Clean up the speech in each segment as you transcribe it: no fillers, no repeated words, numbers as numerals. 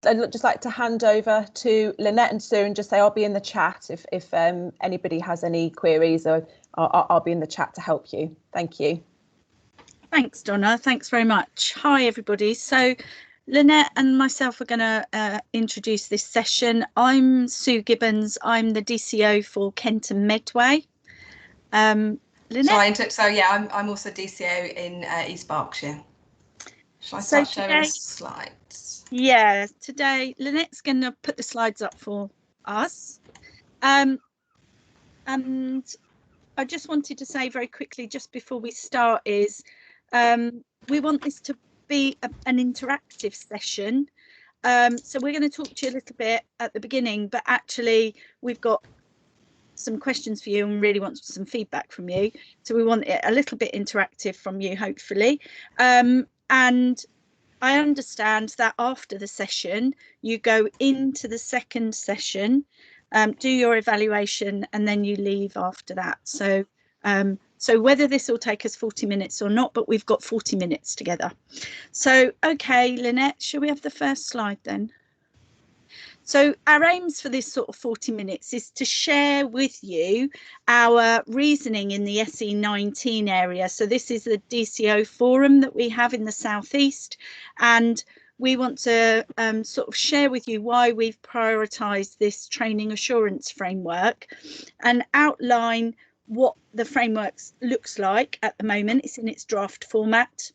I'd just like to hand over to Lynette and Sue and just say I'll be in the chat if anybody has any queries, or I'll be in the chat to help you. Thank you. Thanks, Donna. Thanks very much. Hi, everybody. So Lynette and myself are going to introduce this session. I'm Sue Gibbons. I'm the DCO for Kent and Medway. Lynette? So yeah, I'm also DCO in East Berkshire. Shall I start sharing the slides? Yeah, today Lynette's going to put the slides up for us. And I just wanted to say very quickly, just before we start, is we want this to be an interactive session. So we're going to talk to you a little bit at the beginning, but actually we've got some questions for you and really want some feedback from you. So we want it a little bit interactive from you, hopefully. And I understand that after the session, you go into the second session, do your evaluation, and then you leave after that. So so whether this will take us 40 minutes or not, but we've got 40 minutes together. So, okay, Lynette, shall we have the first slide then? So our aims for this sort of 40 minutes is to share with you our reasoning in the SE19 area. So this is the DCO forum that we have in the southeast, and we want to sort of share with you why we've prioritised this training assurance framework and outline what the framework looks like at the moment. It's in its draft format.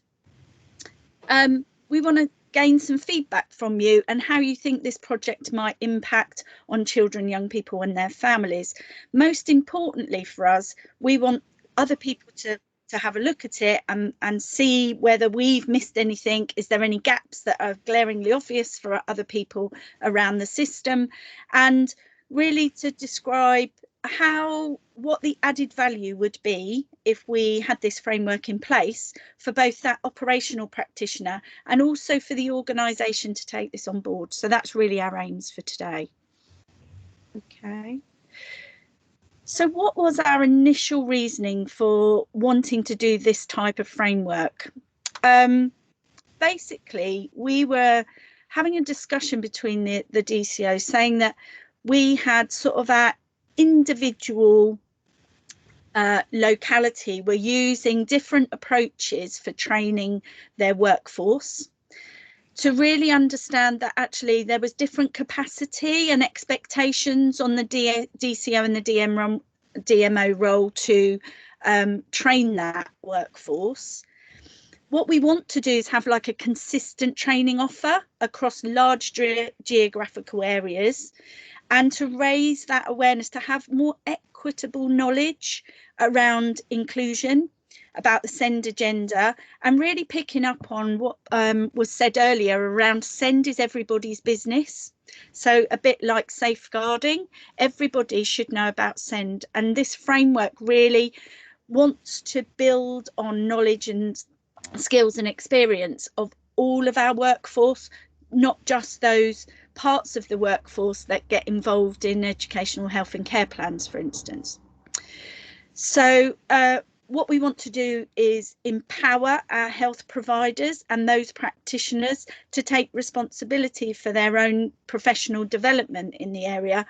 We want to gain some feedback from you and how you think this project might impact on children, young people and their families. Most importantly for us, we want other people to have a look at it and see whether we've missed anything. Is there any gaps that are glaringly obvious for other people around the system? And really to describe what the added value would be if we had this framework in place for both that operational practitioner and also for the organisation to take this on board. So that's really our aims for today. Okay. So what was our initial reasoning for wanting to do this type of framework? Basically, we were having a discussion between the DCO saying that we had sort of our individual locality were using different approaches for training their workforce, to really understand that actually there was different capacity and expectations on the DCO and the DMO role to train that workforce. What we want to do is have like a consistent training offer across large geographical areas, and to raise that awareness, to have more equitable knowledge around inclusion, about the SEND agenda, and really picking up on what was said earlier around SEND is everybody's business. So a bit like safeguarding, everybody should know about SEND, and this framework really wants to build on knowledge and skills and experience of all of our workforce, not just those parts of the workforce that get involved in educational health and care plans, for instance. So what we want to do is empower our health providers and those practitioners to take responsibility for their own professional development in the area.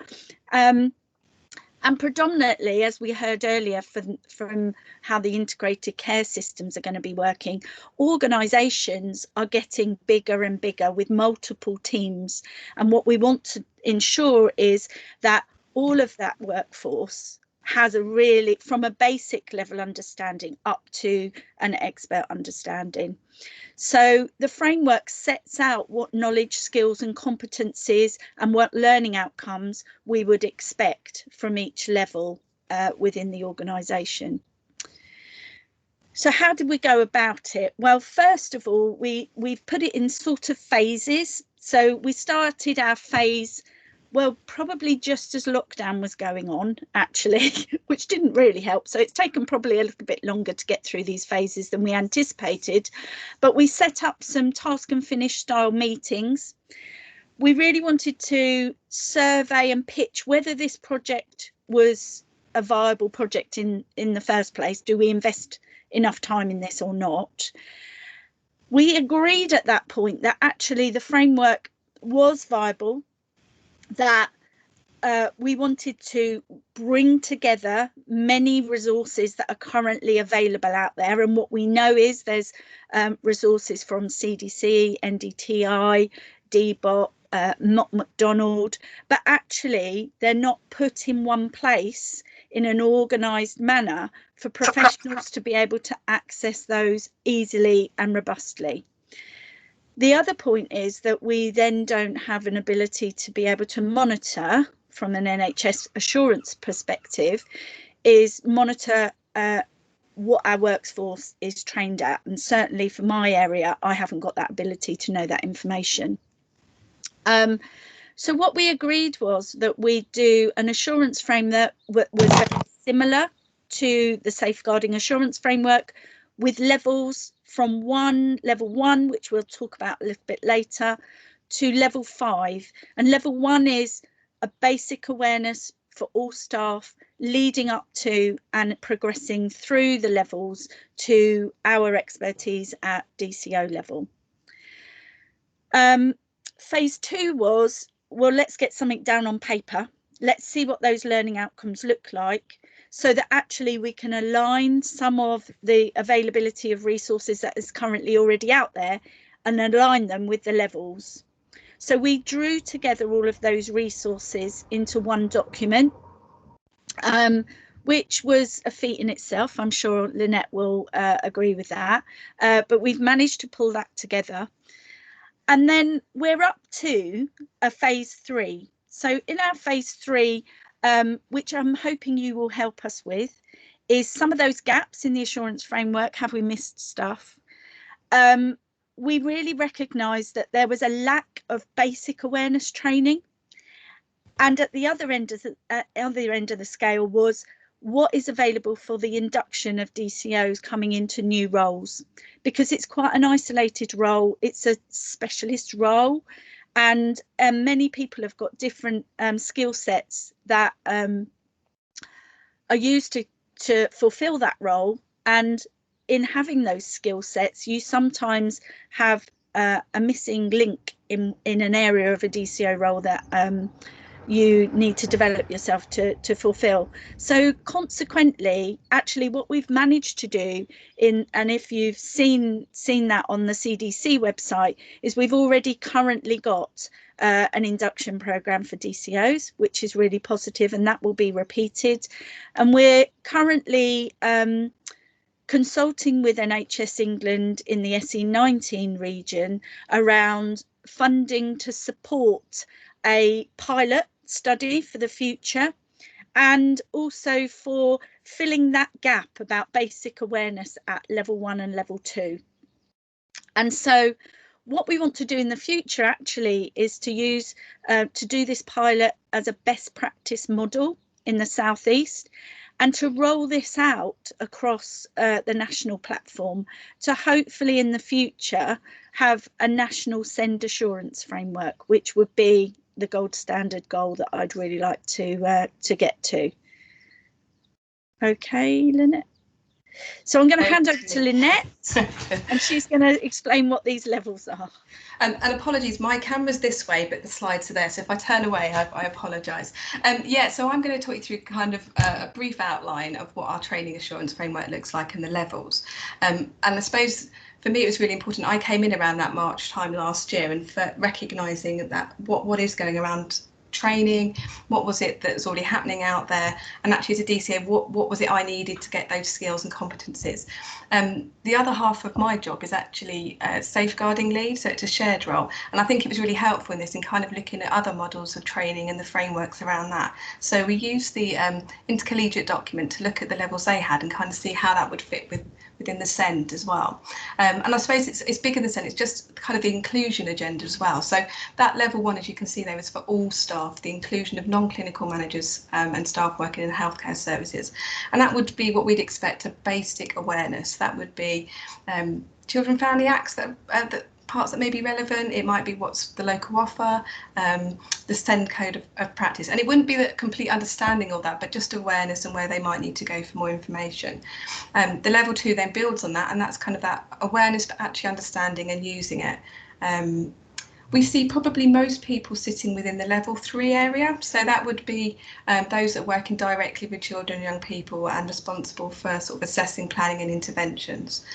And predominantly, as we heard earlier from how the integrated care systems are going to be working, organisations are getting bigger and bigger with multiple teams. And what we want to ensure is that all of that workforce has a really, from a basic level understanding up to an expert understanding. So the framework sets out what knowledge, skills and competencies and what learning outcomes we would expect from each level within the organisation. So how did we go about it? Well, first of all, we've put it in sort of phases. So we started our phase, well, probably just as lockdown was going on, actually, which didn't really help. So it's taken probably a little bit longer to get through these phases than we anticipated. But we set up some task and finish style meetings. We really wanted to survey and pitch whether this project was a viable project in the first place. Do we invest enough time in this or not? We agreed at that point that actually the framework was viable, that we wanted to bring together many resources that are currently available out there. And what we know is there's resources from CDC, NDTI, DBOT, Mott MacDonald, but actually they're not put in one place in an organised manner for professionals to be able to access those easily and robustly. The other point is that we then don't have an ability to be able to monitor from an NHS assurance perspective, is monitor what our workforce is trained at. And certainly for my area, I haven't got that ability to know that information. So what we agreed was that we do an assurance frame that was very similar to the safeguarding assurance framework, with levels from level one, which we'll talk about a little bit later, to level 5. And level 1 is a basic awareness for all staff, leading up to and progressing through the levels to our expertise at DCO level. Phase 2 was, well, let's get something down on paper. Let's see what those learning outcomes look like, so that actually we can align some of the availability of resources that is currently already out there and align them with the levels. So we drew together all of those resources into one document, which was a feat in itself. I'm sure Lynette will agree with that, but we've managed to pull that together. And then we're up to a phase 3. So in our phase 3, which I'm hoping you will help us with, is some of those gaps in the assurance framework. Have we missed stuff? We really recognised that there was a lack of basic awareness training, and at the other end of the scale was what is available for the induction of DCOs coming into new roles, because it's quite an isolated role. It's a specialist role, and many people have got different skill sets that are used to fulfill that role. And in having those skill sets, you sometimes have a missing link in an area of a DCO role that you need to develop yourself to fulfill. So consequently, actually what we've managed to do, and if you've seen that on the CDC website, is we've already currently got an induction program for DCOs, which is really positive, and that will be repeated. And we're currently consulting with NHS England in the SE19 region around funding to support a pilot study for the future, and also for filling that gap about basic awareness at level 1 and level 2. And so what we want to do in the future actually is to use to do this pilot as a best practice model in the southeast, and to roll this out across the national platform to hopefully in the future have a national send assurance framework, which would be the gold standard goal that I'd really like to get to. Okay, Lynette. So I'm going to hand over to Lynette, and she's going to explain what these levels are. And apologies, my camera's this way, but the slides are there. So if I turn away, I apologise. Yeah, so I'm going to talk you through kind of a brief outline of what our training assurance framework looks like and the levels. And I suppose for me, it was really important. I came in around that March time last year, and for recognising that what is going around training, what was it that's already happening out there, and actually as a DCO, what was it I needed to get those skills and competencies. The other half of my job is actually safeguarding lead, so it's a shared role, and I think it was really helpful in this in kind of looking at other models of training and the frameworks around that. So we used the intercollegiate document to look at the levels they had and kind of see how that would fit within the SEND as well. And I suppose it's bigger than SEND, it's just kind of the inclusion agenda as well. So that level 1, as you can see there, is for all staff, the inclusion of non-clinical managers and staff working in healthcare services. And that would be what we'd expect, a basic awareness. That would be Children and Family Acts, that parts that may be relevant. It might be what's the local offer, the SEND code of practice, and it wouldn't be the complete understanding of that, but just awareness and where they might need to go for more information. The level 2 then builds on that, and that's kind of that awareness but actually understanding and using it. We see probably most people sitting within the level 3 area. So that would be those that are working directly with children and young people and responsible for sort of assessing, planning and interventions.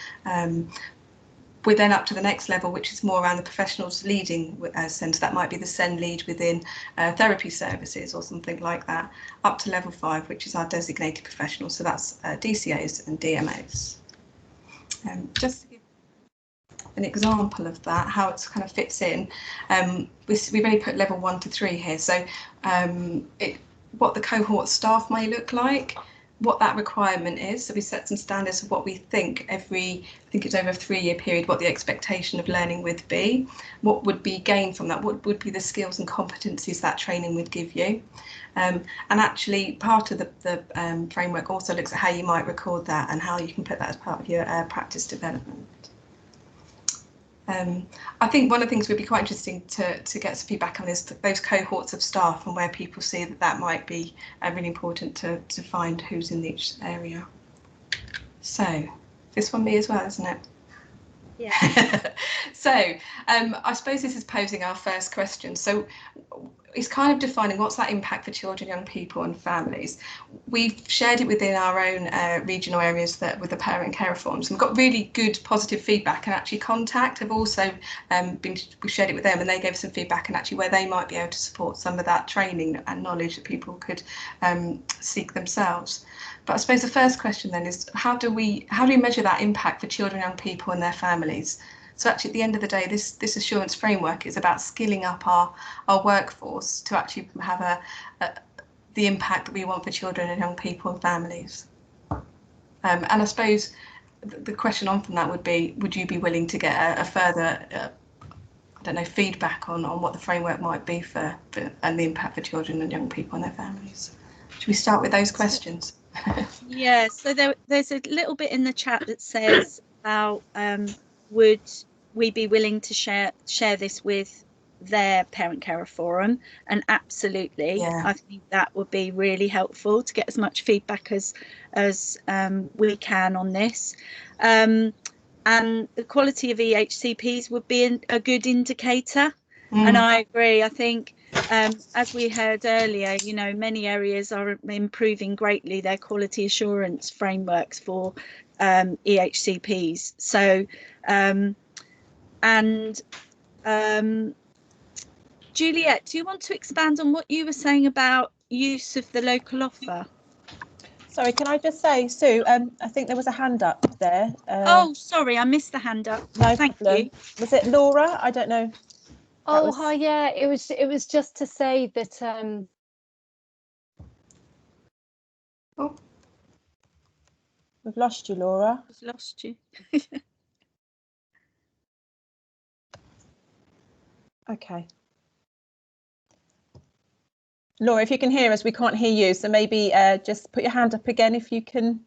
We're then up to the next level, which is more around the professionals leading centre. That might be the SEN lead within therapy services or something like that, up to level 5, which is our designated professionals. So that's DCOs and DMOs. Just to give an example of that, how it kind of fits in, we've only put level 1 to 3 here. So what the cohort staff may look like, what that requirement is. So we set some standards of what we think I think it's over a 3-year period, what the expectation of learning would be, what would be gained from that, what would be the skills and competencies that training would give you. And actually part of the framework also looks at how you might record that and how you can put that as part of your practice development. I think one of the things would be quite interesting to get some feedback on is those cohorts of staff and where people see that might be really important to find who's in each area. So this one me as well, isn't it? Yeah. So I suppose this is posing our first question. So it's kind of defining what's that impact for children, young people and families. We've shared it within our own regional areas with the parent and care forums. We've got really good positive feedback, and actually Contact have also we've shared it with them, and they gave some feedback and actually where they might be able to support some of that training and knowledge that people could seek themselves. But I suppose the first question then is how do we measure that impact for children, young people and their families? So actually at the end of the day, this assurance framework is about skilling up our workforce to actually have the impact that we want for children and young people and families. And I suppose the question on from that would be, would you be willing to get a further, I don't know, feedback on what the framework might be for and the impact for children and young people and their families? Should we start with those questions? Yeah, so there's a little bit in the chat that says about would we be willing to share this with their parent carer forum, and absolutely, yeah. I think that would be really helpful to get as much feedback as we can on this, and the quality of EHCPs would be a good indicator. And I agree. I think as we heard earlier, you know, many areas are improving greatly their quality assurance frameworks for EHCPs. So Juliette, do you want to expand on what you were saying about use of the local offer? Sorry, can I just say, Sue, I think there was a hand up there. Oh, sorry, I missed the hand up. No Thank problem. you. Was it Laura? I don't know. Oh, hi, yeah, it was just to say that Oh, we've lost you, Laura. We've lost you. Okay. Laura, if you can hear us, we can't hear you, so maybe just put your hand up again if you can.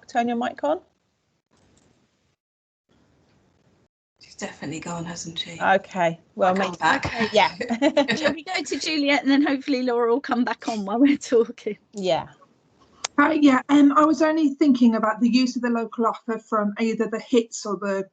Turn your mic on. She's definitely gone, hasn't she? Okay, well, maybe back. Okay. Yeah. Shall we go to Juliette and then hopefully Laura will come back on while we're talking? Yeah. Yeah, I was only thinking about the use of the local offer from either the hits or the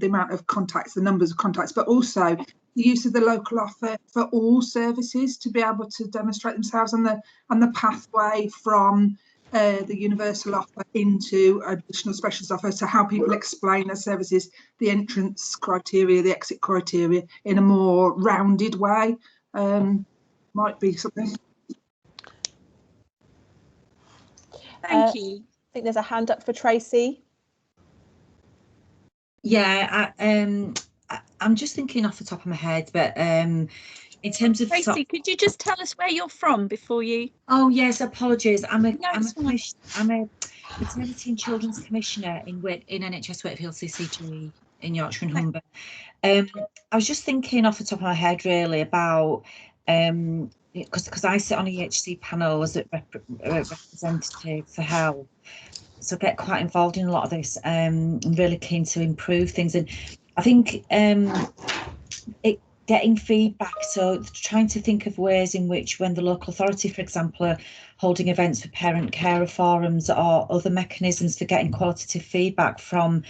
amount of contacts, the numbers of contacts, but also the use of the local offer for all services to be able to demonstrate themselves on the pathway from the universal offer into additional specialist offer. So how people explain their services, the entrance criteria, the exit criteria in a more rounded way might be something. Thank you. I think there's a hand up for Tracy. Yeah, I'm just thinking off the top of my head, but in terms of Tracy, could you just tell us where you're from before you? Oh yes, apologies. I'm a maternity and children's commissioner in NHS Whitfield CCG in Yorkshire and Humber. I was just thinking off the top of my head really about because I sit on a EHC panel as a representative for health, so I get quite involved in a lot of this. I'm really keen to improve things, and I think getting feedback, so trying to think of ways in which when the local authority, for example, are holding events for parent carer forums or other mechanisms for getting qualitative feedback from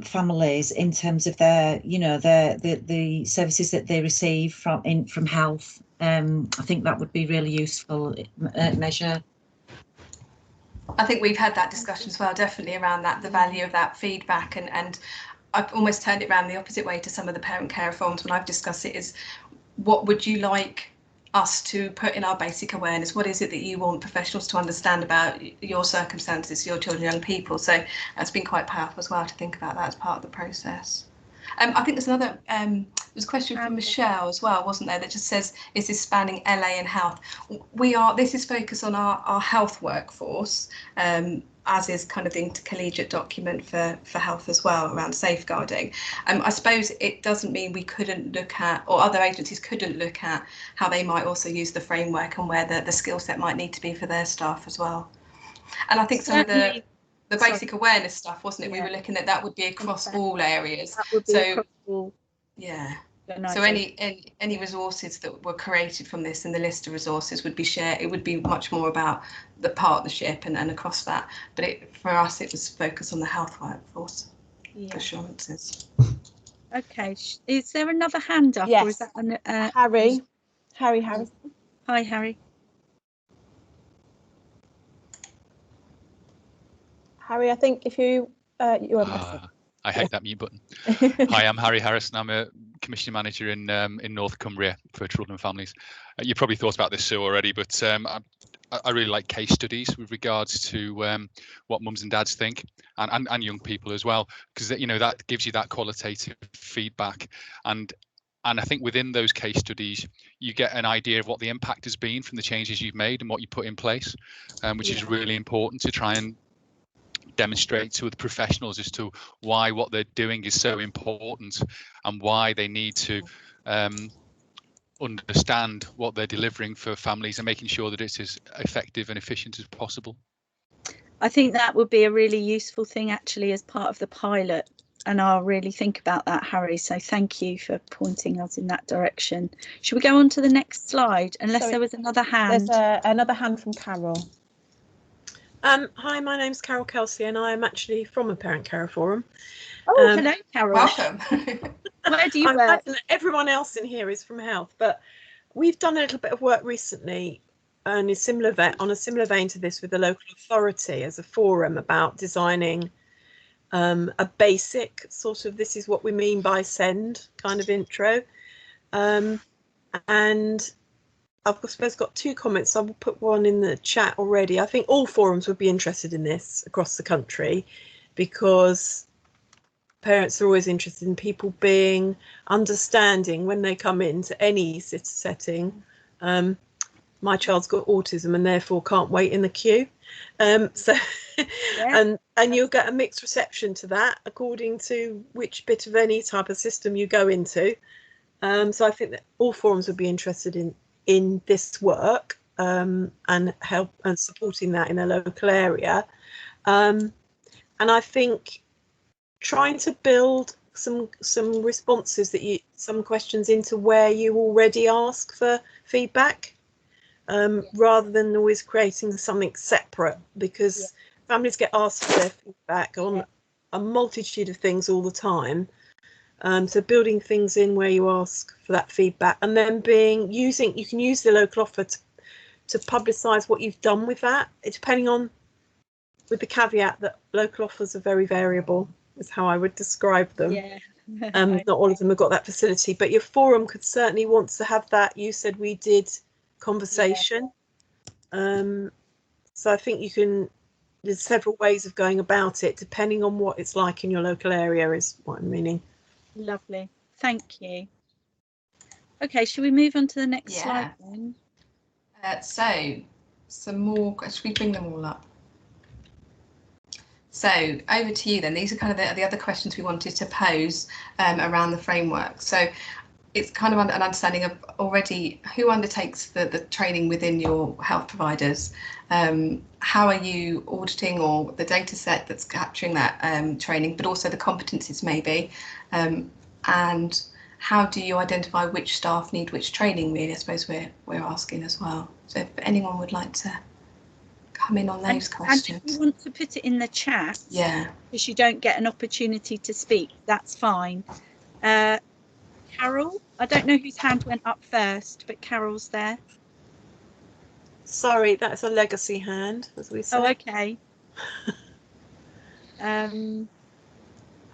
families in terms of their, you know, the services that they receive from health. I think that would be really useful measure. I think we've had that discussion as well, definitely around that, the value of that feedback, and I've almost turned it around the opposite way to some of the parent care reforms when I've discussed it, is what would you like us to put in our basic awareness? What is it that you want professionals to understand about your circumstances, your children, young people? So that's been quite powerful as well to think about that as part of the process. I think there's another, there's a question from Michelle as well, wasn't there, that just says, is this spanning LA and health? This is focused on our health workforce, as is kind of the intercollegiate document for health as well around safeguarding. I suppose it doesn't mean we couldn't look at, or other agencies couldn't look at how they might also use the framework and where the skill set might need to be for their staff as well. And I think some of the basic awareness stuff, wasn't it? Yeah. We were looking at that would be across all areas. That would be across all. Yeah. So any resources that were created from this in the list of resources would be shared. It would be much more about the partnership and across that. But for us, it was focused on the health workforce assurances. Okay. Is there another hand up? Yes. Or is that Harry. Hi, Harry. Harry, I think if you I hate that mute button. Hi, I'm Harry Harrison. I'm a commissioning manager in North Cumbria for children and families. You probably thought about this, Sue, already, but I really like case studies with regards to what mums and dads think, and young people as well, because you know that gives you that qualitative feedback, and I think within those case studies you get an idea of what the impact has been from the changes you've made and what you put in place, which is really important to try and demonstrate to the professionals as to why what they're doing is so important and why they need to understand what they're delivering for families and making sure that it's as effective and efficient as possible. I think that would be a really useful thing actually as part of the pilot, and I'll really think about that, Harry, so thank you for pointing us in that direction. Should we go on to the next slide, unless there was another hand? There's another hand from Carol. Hi, my name's Carol Kelsey and I'm actually from a parent care forum. Oh, hello, Carol. Welcome. Where do you work? Everyone else in here is from health, but we've done a little bit of work recently on a similar vein to this with the local authority as a forum about designing a basic sort of this is what we mean by SEND kind of intro. And I've got two comments. I will put one in the chat already. I think all forums would be interested in this across the country because parents are always interested in people being understanding when they come into any setting. My child's got autism and therefore can't wait in the queue. And you'll get a mixed reception to that according to which bit of any type of system you go into. So I think that all forums would be interested in this work and help and supporting that in a local area, and I think trying to build some responses some questions into where you already ask for feedback, rather than always creating something separate, because families get asked for their feedback on a multitude of things all the time. So building things in where you ask for that feedback, and then you can use the local offer to publicise what you've done with that. It's depending on, with the caveat that local offers are very variable, is how I would describe them. Yeah. Not all of them have got that facility, but your forum could certainly want to have that. You said we did conversation. So I think there's several ways of going about it, depending on what it's like in your local area, is what I'm meaning. Lovely, thank you. Okay, should we move on to the next slide then? So some more, should we bring them all up? So over to you then. These are kind of the other questions we wanted to pose around the framework. So it's kind of an understanding of already who undertakes the training within your health providers. How are you auditing or the data set that's capturing that training, but also the competencies maybe, and how do you identify which staff need which training, really? I suppose we're asking as well. So if anyone would like to come in on those questions. And if you want to put it in the chat, yeah, because you don't get an opportunity to speak, that's fine. Carol, I don't know whose hand went up first, but Carol's there. Sorry, that's a legacy hand, as we say. Oh, okay.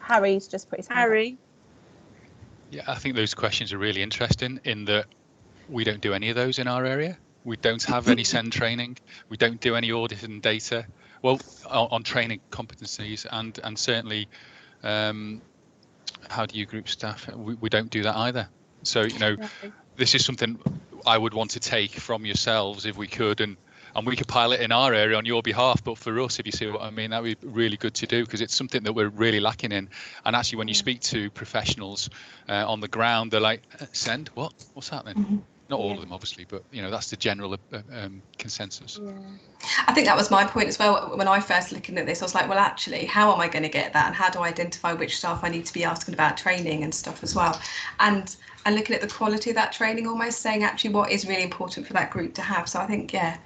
Harry's just put his hand up. Harry. Yeah, I think those questions are really interesting in that we don't do any of those in our area. We don't have any SEND training. We don't do any auditing data. Well, on training competencies and certainly how do you group staff? We don't do that either. So, you know, this is something I would want to take from yourselves if we could, and we could pilot in our area on your behalf. But for us, if you see what I mean, that would be really good to do, because it's something that we're really lacking in. And actually, when you speak to professionals on the ground, they're like, "Send what? What's happening?" Mm-hmm. Not all of them, obviously, but you know, that's the general consensus. Yeah. I think that was my point as well. When I first looking at this, I was like, well, actually, how am I going to get that, and how do I identify which staff I need to be asking about training and stuff as well? And looking at the quality of that training, almost saying actually what is really important for that group to have. So I think, yeah,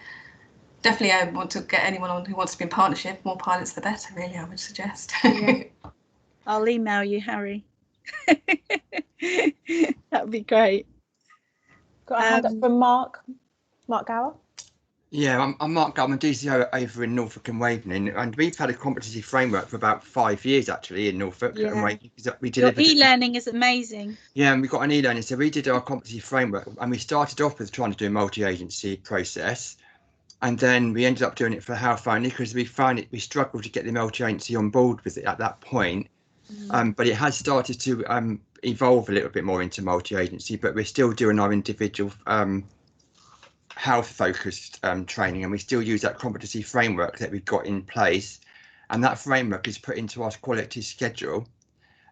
definitely I want to get anyone on who wants to be in partnership. More pilots, the better, really, I would suggest. Yeah. I'll email you, Harry. That would be great. Got a hand up from Mark Gower. Yeah, I'm Mark Gower. I'm a DCO over in Norfolk and Waveney, and we've had a competency framework for about 5 years actually in Norfolk and Waveney. We Your e-learning is amazing. Yeah, and we've got an e-learning. So we did our competency framework, and we started off with trying to do a multi-agency process, and then we ended up doing it for health only because we found we struggled to get the multi-agency on board with it at that point. But it has started to evolve a little bit more into multi-agency, but we're still doing our individual health-focused training, and we still use that competency framework that we've got in place, and that framework is put into our quality schedule,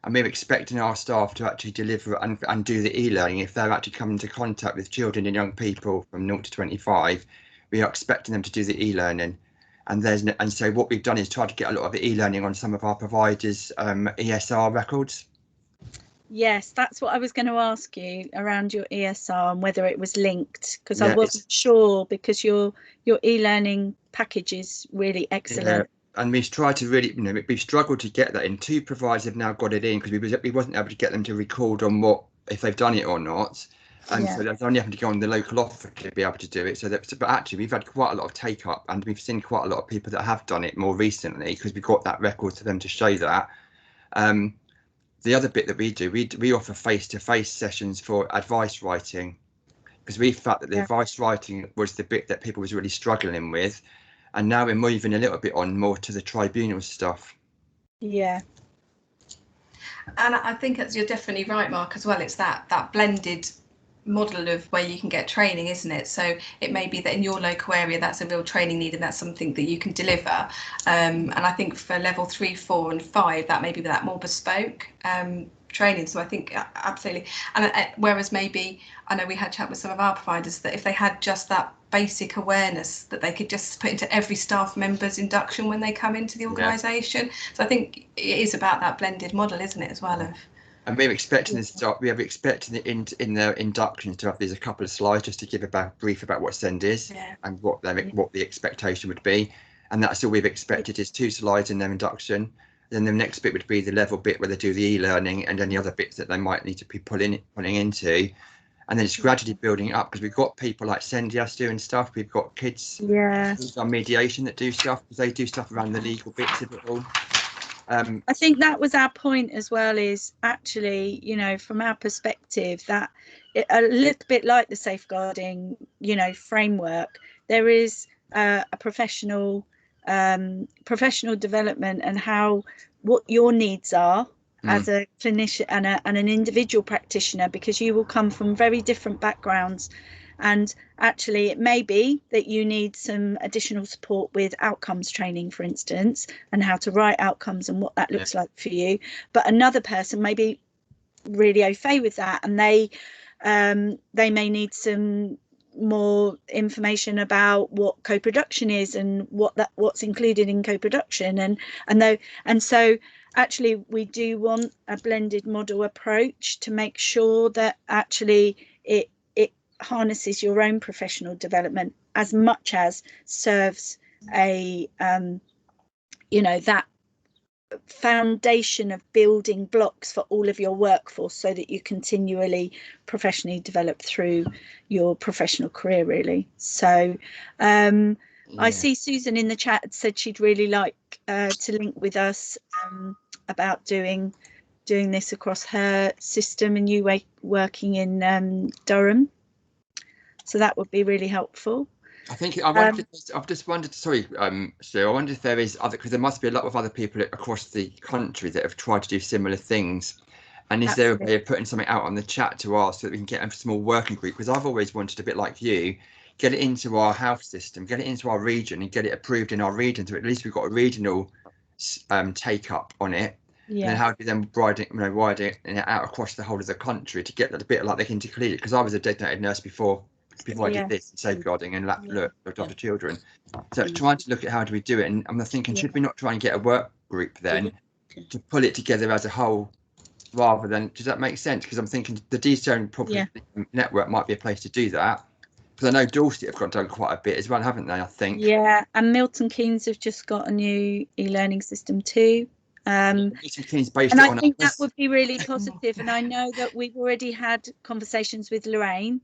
and we're expecting our staff to actually deliver and do the e-learning. If they're actually coming into contact with children and young people from 0 to 25, we are expecting them to do the e-learning. And so what we've done is try to get a lot of the e-learning on some of our providers' ESR records. Yes, that's what I was going to ask you around your ESR and whether it was linked, because I wasn't sure, because your e-learning package is really excellent. Yeah, and we've tried to really, you know, we've struggled to get that in. 2 providers have now got it in because we wasn't able to get them to record on if they've done it or not. And so that's only having to go on the local offer to be able to do it. But actually, we've had quite a lot of take up, and we've seen quite a lot of people that have done it more recently because we've got that record to them to show that. The other bit that we do, we offer face-to-face sessions for advice writing, because we felt that the advice writing was the bit that people was really struggling with, and now we're moving a little bit on more to the tribunal stuff. Yeah. And I think you're definitely right, Mark, as well. It's that blended model of where you can get training, isn't it? So it may be that in your local area that's a real training need, and that's something that you can deliver. And I think for level 3, 4 and 5, that may be that more bespoke training. So I think absolutely. And whereas maybe I know we had chat with some of our providers that if they had just that basic awareness that they could just put into every staff member's induction when they come into the organisation. So I think it is about that blended model, isn't it, as well? And we're expecting in their inductions to have a couple of slides just to give a brief about what SEND is and what the expectation would be. And that's all we've expected is 2 slides in their induction. Then the next bit would be the level bit where they do the e-learning and any other bits that they might need to be pulling into. And then it's gradually building up, because we've got people like Sendias doing stuff. We've got kids on mediation that do stuff, because they do stuff around the legal bits of it all. I think that was our point as well, is actually, you know, from our perspective, that a little bit like the safeguarding, you know, framework, there is a professional development and what your needs are as a clinician and an individual practitioner, because you will come from very different backgrounds. And actually, it may be that you need some additional support with outcomes training, for instance, and how to write outcomes and what that looks like for you. But another person may be really au fait with that, and they may need some more information about what co-production is and what's included in co-production, and so actually we do want a blended model approach to make sure that actually it harnesses your own professional development as much as serves a you know, that foundation of building blocks for all of your workforce, so that you continually professionally develop through your professional career, really. So I see Susan in the chat said she'd really like to link with us about doing this across her system, and you working in Durham, so that would be really helpful. I think I've just wondered, sorry, Stu, I wonder if there is other, because there must be a lot of other people across the country that have tried to do similar things. And is there a way of putting something out on the chat to ask so that we can get a small working group? Because I've always wanted, a bit like you, get it into our health system, get it into our region, and get it approved in our region. So at least we've got a regional take up on it. Yeah. And then how do we then widen it out across the whole of the country to get that a bit like they can intercalate it? Because I was a designated nurse before I did this, safeguarding and looked after children. So trying to look at how do we do it, and I'm thinking, should we not try and get a work group then to pull it together as a whole, rather than, does that make sense? Because I'm thinking the DCO network might be a place to do that, because I know Dorset have done quite a bit as well, haven't they? I think. Yeah, and Milton Keynes have just got a new e-learning system too. And I think that would be really positive. And I know that we've already had conversations with Lorraine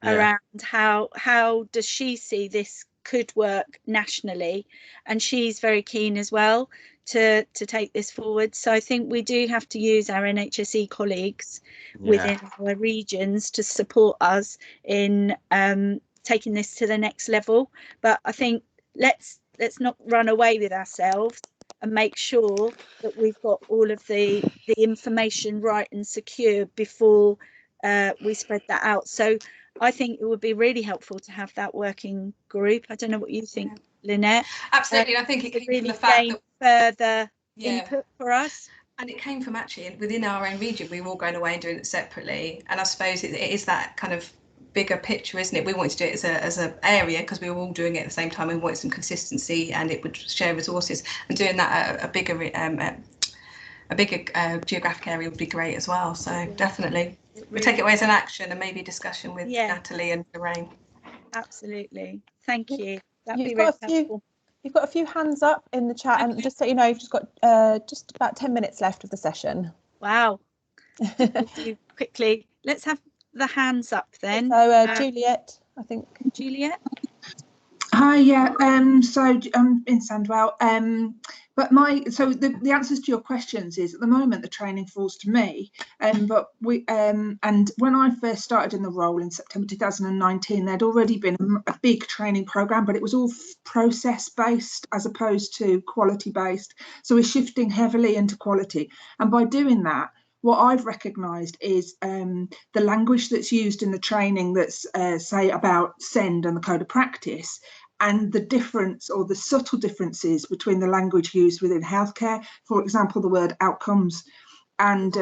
around how does she see this could work nationally, and she's very keen as well to take this forward. So I think we do have to use our NHSE colleagues within our regions to support us in taking this to the next level. But I think let's not run away with ourselves and make sure that we've got all of the information right and secure before we spread that out. So I think it would be really helpful to have that working group. I don't know what you think, Lynette. Absolutely, I think it came really from the fact that further input for us. And it came from actually within our own region, we were all going away and doing it separately. And I suppose it is that kind of bigger picture, isn't it? We wanted to do it as an area because we were all doing it at the same time. We wanted some consistency, and it would share resources. And doing that at a bigger geographic area would be great as well. So definitely. We'll take it away as an action and maybe discussion with Natalie and Lorraine. Absolutely. Thank you. That'd be really helpful. You've got a few hands up in the chat, and just so you know, you've just got just about 10 minutes left of the session. Wow. Quickly. Let's have the hands up then. So Juliet, I think. Juliet. Hi, so I'm in Sandwell, but the answers to your questions is, at the moment the training falls to me, but we and when I first started in the role in September 2019, there'd already been a big training program, but it was all process based as opposed to quality based. So we're shifting heavily into quality, and by doing that, what I've recognised is the language that's used in the training that's say about SEND and the code of practice, and the difference or the subtle differences between the language used within healthcare. For example, the word outcomes and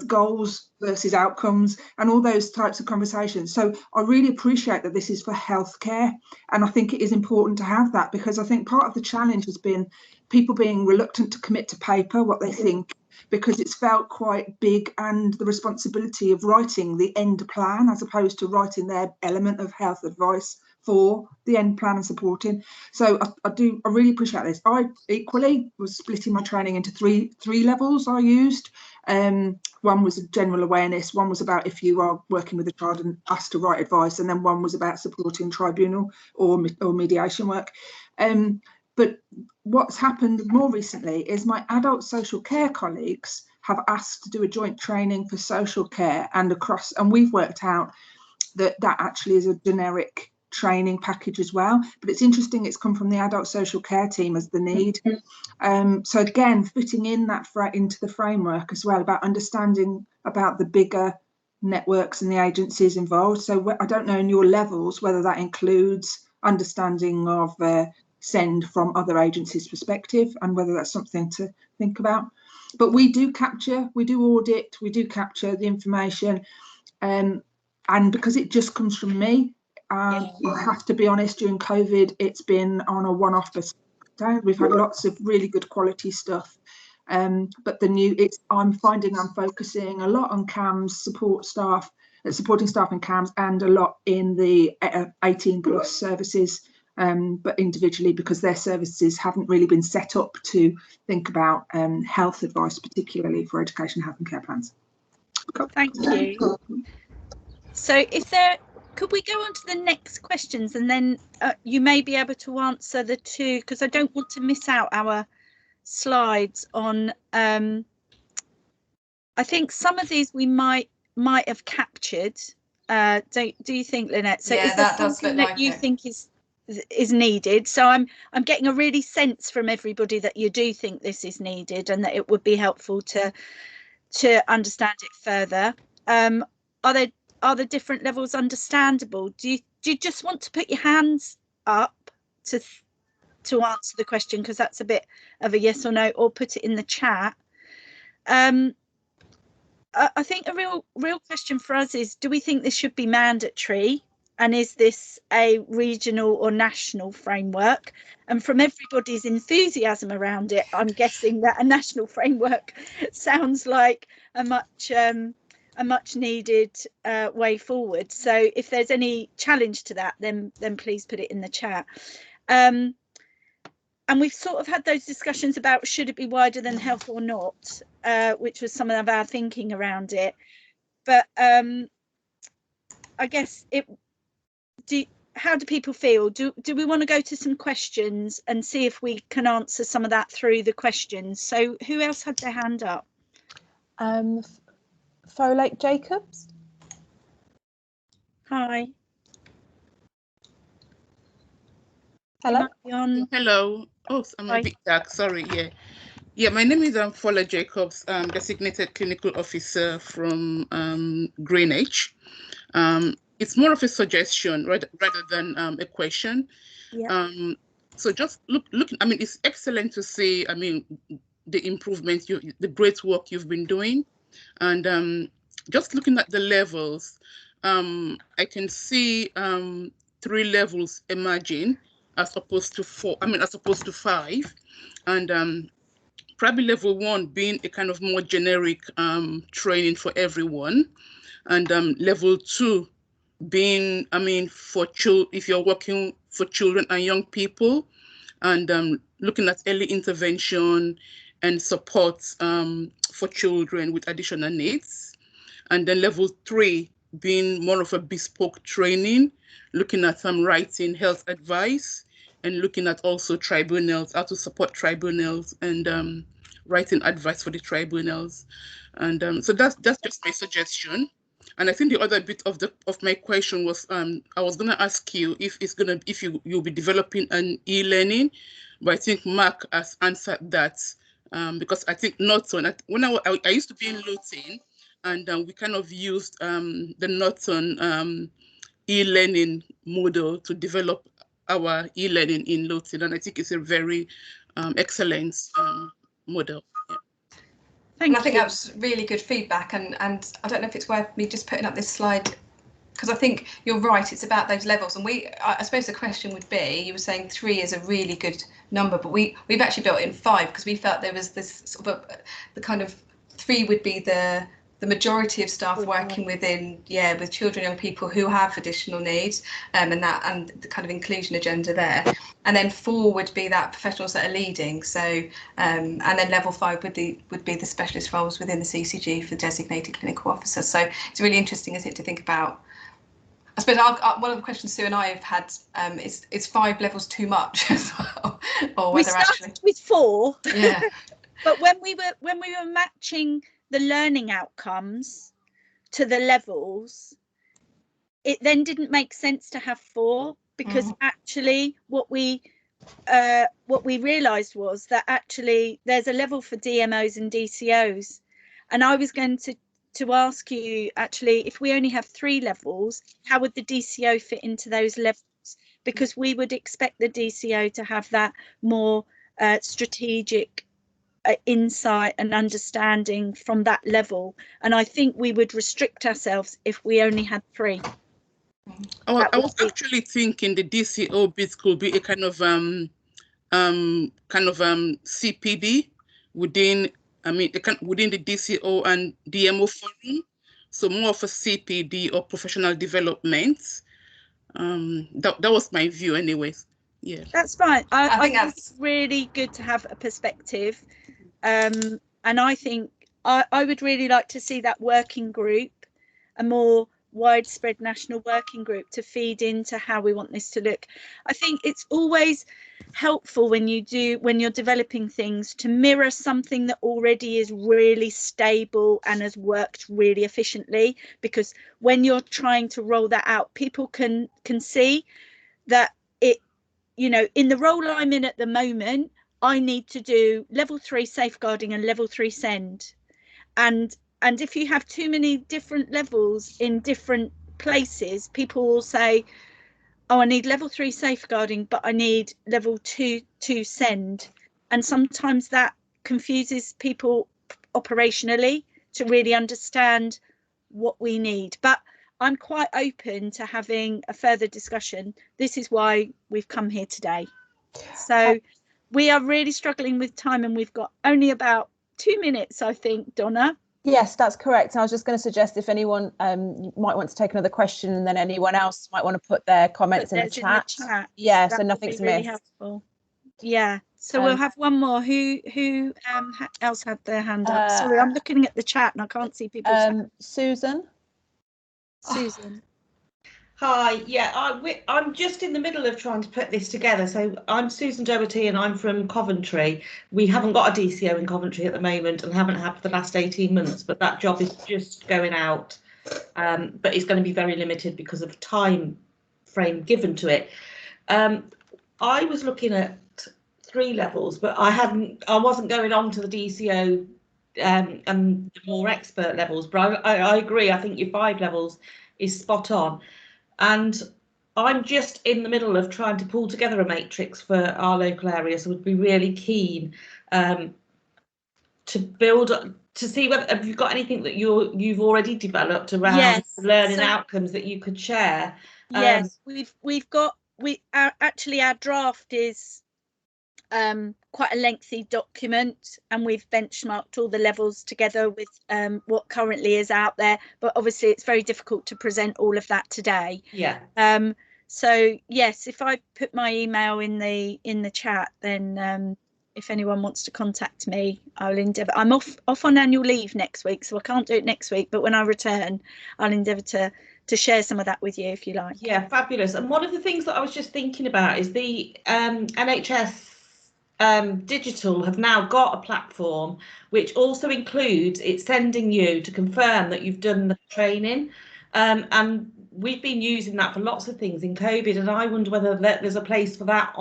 goals versus outcomes and all those types of conversations. So I really appreciate that this is for healthcare, and I think it is important to have that, because I think part of the challenge has been people being reluctant to commit to paper what they think, because it's felt quite big, and the responsibility of writing the end plan as opposed to writing their element of health advice for the end plan and supporting. So I really appreciate this. I equally was splitting my training into three levels I used. One was general awareness, one was about if you are working with a child and asked to write advice, and then one was about supporting tribunal or mediation work. But what's happened more recently is my adult social care colleagues have asked to do a joint training for social care and we've worked out that actually is a generic training package as well. But it's interesting, it's come from the adult social care team as the need. So again, fitting in that into the framework as well, about understanding about the bigger networks and the agencies involved. So I don't know in your levels whether that includes understanding of SEND from other agencies' perspective, and whether that's something to think about. But we do audit, we do capture the information, and because it just comes from me, I have to be honest, during COVID it's been on a one-off basis. We've had lots of really good quality stuff, but I'm finding I'm focusing a lot on CAMS supporting staff in CAMS, and a lot in the 18 plus services but individually, because their services haven't really been set up to think about health advice, particularly for education, health and care plans. Thank you. So could we go on to the next questions, and then you may be able to answer the two, because I don't want to miss out our slides on I think some of these we might have captured. Do you think, Lynette? So yeah, is there that does something look that like you it. think is needed? So I'm getting a really sense from everybody that you do think this is needed, and that it would be helpful to understand it further. Are the different levels understandable? Do you just want to put your hands up to answer the question, because that's a bit of a yes or no, or put it in the chat? I think a real question for us is, do we think this should be mandatory, and is this a regional or national framework? And from everybody's enthusiasm around it, I'm guessing that a national framework sounds like a much needed way forward. So if there's any challenge to that, then please put it in the chat. And we've sort of had those discussions about should it be wider than health or not, which was some of our thinking around it. But I guess how do people feel? Do we want to go to some questions and see if we can answer some of that through the questions? So who else had their hand up? Folake Jacobs. Hi. Hello. Hello. Oh, I'm a bit dark. Sorry. Yeah. My name is Folake Jacobs, designated clinical officer from Greenwich. It's more of a suggestion rather than a question. Yeah. So just looking. I mean, it's excellent to see. I mean, the improvements, the great work you've been doing, and just looking at the levels, I can see 3 levels emerging, as opposed to 4. I mean, as opposed to 5, and probably level 1 being a kind of more generic training for everyone, and level 2 being, I mean, if you're working for children and young people, and looking at early intervention and support for children with additional needs, and then level 3 being more of a bespoke training, looking at some writing health advice, and looking at also tribunals, how to support tribunals, and writing advice for the tribunals. And so that's just my suggestion. And I think the other bit of my question was, I was going to ask you if you'll be developing an e-learning, but I think Mark has answered that, because I think Norton, when I used to be in Luton, and we kind of used the Norton e-learning model to develop our e-learning in Luton, and I think it's a very excellent model. Yeah. And I think that was really good feedback, and I don't know if it's worth me just putting up this slide, because I think you're right, it's about those levels. And I suppose the question would be, you were saying 3 is a really good number, but we've actually built in 5, because we felt there was this sort of the kind of 3 would be the majority of staff working with children, young people who have additional needs, and the kind of inclusion agenda there. And then 4 would be that professionals that are leading. So and then level 5 would be the specialist roles within the CCG for designated clinical officers. So it's really interesting, isn't it, to think about. I suppose one of the questions Sue and I have had is 5 levels too much as well, or whether we started with 4. Yeah. But when we were matching the learning outcomes to the levels, it then didn't make sense to have 4, because actually what we realized was that actually there's a level for DMOs and DCOs, and I was going to ask you, actually, if we only have 3 levels, how would the DCO fit into those levels? Because we would expect the DCO to have that more strategic insight and understanding from that level, and I think we would restrict ourselves if we only had 3. I was actually thinking the DCO bit could be a kind of CPD within the DCO and DMO forum, so more of a CPD or professional development. That was my view anyways. Yeah, that's fine. I think think it's really good to have a perspective, and I think I would really like to see that working group, a more widespread national working group, to feed into how we want this to look. I think it's always helpful when you're developing things to mirror something that already is really stable and has worked really efficiently, because when you're trying to roll that out, people can see that it, you know, in the role I'm in at the moment, I need to do level 3 safeguarding and level 3 send, and if you have too many different levels in different places, people will say, oh, I need level 3 safeguarding, but I need level 2 send. And sometimes that confuses people operationally to really understand what we need. But I'm quite open to having a further discussion. This is why we've come here today. So we are really struggling with time, and we've got only about 2 minutes, I think, Donna. Yes, that's correct. I was just going to suggest if anyone might want to take another question, and then anyone else might want to put their comments in the chat. Yeah, so nothing's missed. Helpful. Yeah. So we'll have one more. Who else had their hand up? Sorry, I'm looking at the chat and I can't see people. Susan. Susan. Hi, yeah, I'm just in the middle of trying to put this together. So I'm Susan Doherty and I'm from Coventry. We haven't got a DCO in Coventry at the moment and haven't had for the last 18 months, but that job is just going out. But it's going to be very limited because of time frame given to it. I was looking at 3 levels, but I wasn't going on to the DCO and the more expert levels, but I agree. I think your 5 levels is spot on. And I'm just in the middle of trying to pull together a matrix for our local area, so would be really keen to build, to see whether have you got anything that you've already developed around learning outcomes that you could share. Yes, we've got actually our draft is quite a lengthy document, and we've benchmarked all the levels together with what currently is out there, but obviously it's very difficult to present all of that today. So yes, if I put my email in the chat, then if anyone wants to contact me, I'll endeavour. I'm off on annual leave next week, so I can't do it next week, but when I return I'll endeavour to share some of that with you if you like. Yeah, fabulous. And one of the things that I was just thinking about is the NHS Digital have now got a platform which also includes it's sending you to confirm that you've done the training, and we've been using that for lots of things in COVID, and I wonder whether there's a place for that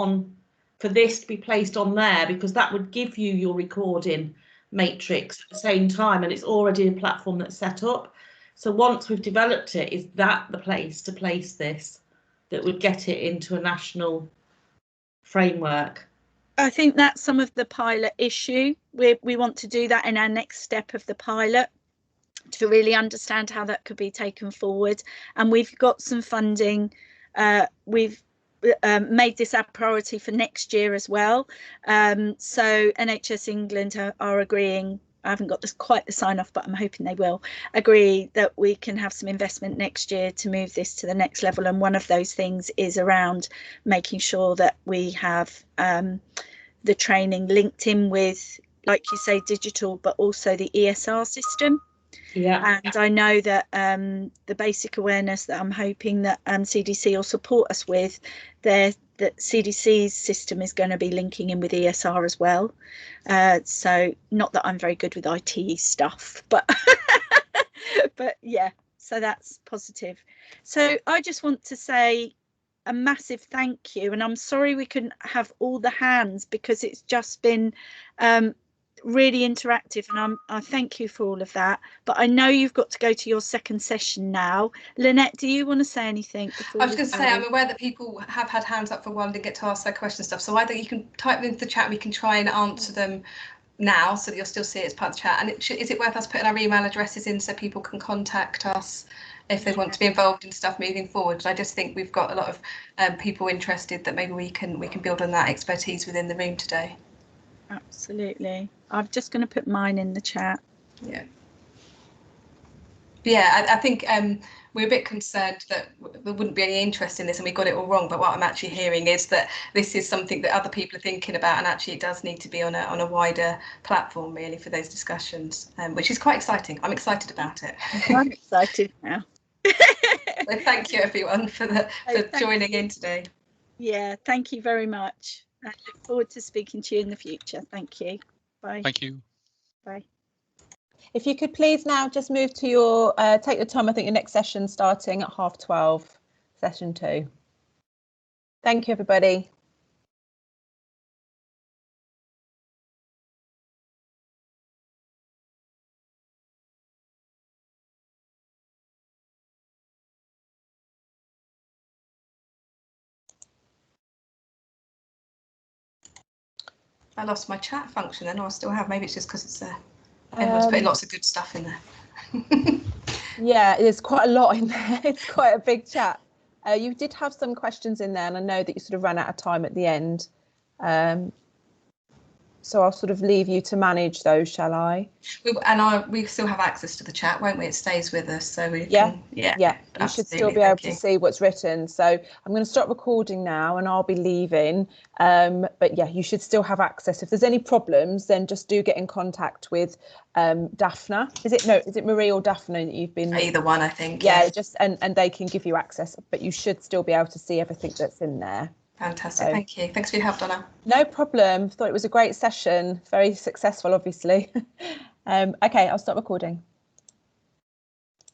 for this to be placed on there, because that would give you your recording matrix at the same time, and it's already a platform that's set up. So once we've developed it, is that the place to place this that would get it into a national framework? I think that's some of the pilot issue. We want to do that in our next step of the pilot to really understand how that could be taken forward. And we've got some funding. We've made this our priority for next year as well. So NHS England are agreeing. I haven't got quite the sign off, but I'm hoping they will agree that we can have some investment next year to move this to the next level. And one of those things is around making sure that we have the training linked in with, like you say, digital, but also the ESR system. Yeah. And I know that the basic awareness that I'm hoping that CDC will support us with, that CDC's system is going to be linking in with ESR as well. So not that I'm very good with IT stuff, but but yeah, so that's positive. So I just want to say a massive thank you, and I'm sorry we couldn't have all the hands because it's just been really interactive, and I thank you for all of that. But I know you've got to go to your second session now. Lynette, do you want to say anything before? I was going to say, I'm aware that people have had hands up for a while and didn't get to ask their question stuff, so either you can type them into the chat, we can try and answer them now so that you'll still see it as part of the chat. And is it worth us putting our email addresses in so people can contact us if they want to be involved in stuff moving forward? I just think we've got a lot of people interested that maybe we can build on that expertise within the room today. Absolutely. I'm just going to put mine in the chat. Yeah. Yeah, I think we're a bit concerned that there wouldn't be any interest in this and we got it all wrong. But what I'm actually hearing is that this is something that other people are thinking about, and actually it does need to be on a wider platform really for those discussions, which is quite exciting. I'm excited about it. I'm excited now. So thank you everyone for joining in today. Yeah, thank you very much. I look forward to speaking to you in the future. Thank you. Bye. Thank you. Bye. If you could please now just move to your, take your time, I think your next session starting at 12:30, session 2. Thank you, everybody. I lost my chat function then, or I still have. Maybe it's just because it's everyone's putting lots of good stuff in there. Yeah, there's quite a lot in there. It's quite a big chat. You did have some questions in there, and I know that you sort of ran out of time at the end. So I'll sort of leave you to manage those, shall I? We still have access to the chat, won't we? It stays with us, so we yeah, can, yeah. You should still be able to see what's written. So I'm going to stop recording now, and I'll be leaving. But yeah, you should still have access. If there's any problems, then just do get in contact with Daphne. Is it Marie or Daphne that you've been? Either one, I think. Yeah, just and they can give you access, but you should still be able to see everything that's in there. Fantastic, so, thank you. Thanks for your help, Donna. No problem. Thought it was a great session. Very successful, obviously. Okay, I'll stop recording.